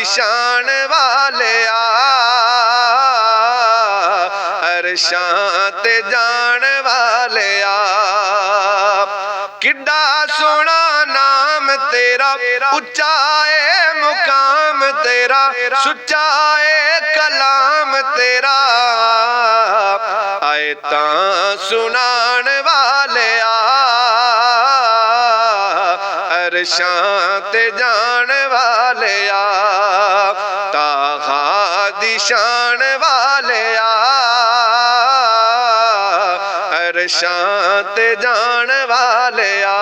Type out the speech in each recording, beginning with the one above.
दी शान वालिया अरशां ते जान वालिया किड्डा सोना नाम तेरा उच्चा है मुकाम तेरा सुच्चा है कलाम तेरा आए तां सुनान वालिया अरशां ते जान वालिया ताहा दी शान वालिया अरशां ते जान वालिया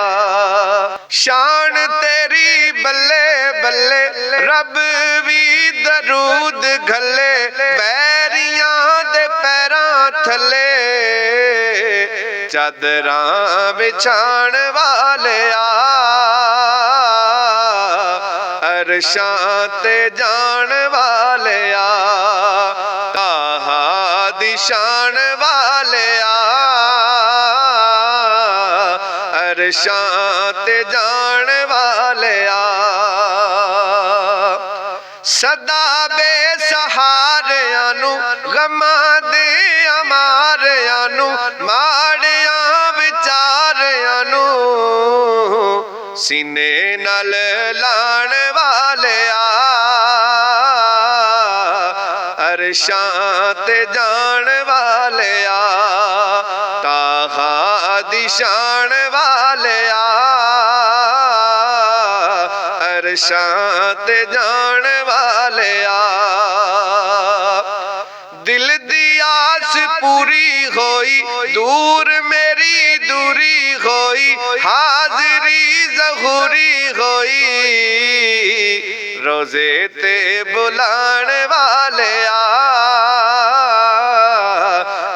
शान तेरी बल्ले बल्ले रब भी दरूद घले बैरियां दे पैरां थले चादरां बिछाण वालिया अरशां ते जान वालिया ताहा दी शान वालिया अरशां ते जान वालिया सदा बेसहारियां नू गमां दे अमारियां नू माड़ियां विचारियां नू सीने नाल लाण वालिया अरशां ते जान वालिया ताहा दी शान वालिया अरशां ते जान वालिया दिल दी आस पूरी होई दूर मेरी दूरी होई हाजरी ज़हूरी होई रोज़े ते बुलाण वालिया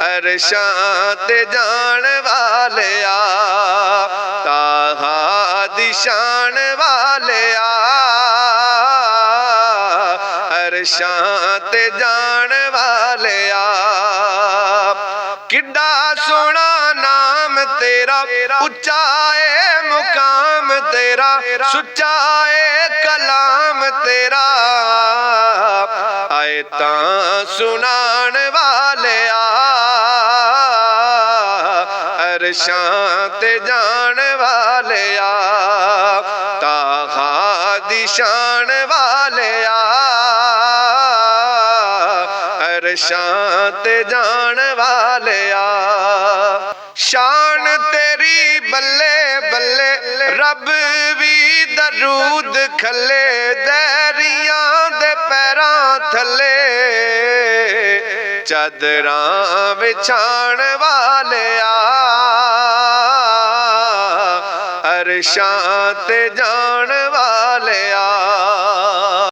अरशां ते जान वालिया ताहा दी शान वालिया अरशां ते जान वालिया किड्डा सोना नाम तेरा उच्चा है मुकाम तेरा सुच्चा है कलाम तेरा आए तां सुनान वालिया अरशां ते जान वालिया ताहा दी शान वालिया अरशां ते जान वालिया शान तेरी बल्ले बल्ले रब भी दरूद खले दैरियां दे पैरां थले चादरां बिछाण वालिया अरशां ते जान वालिया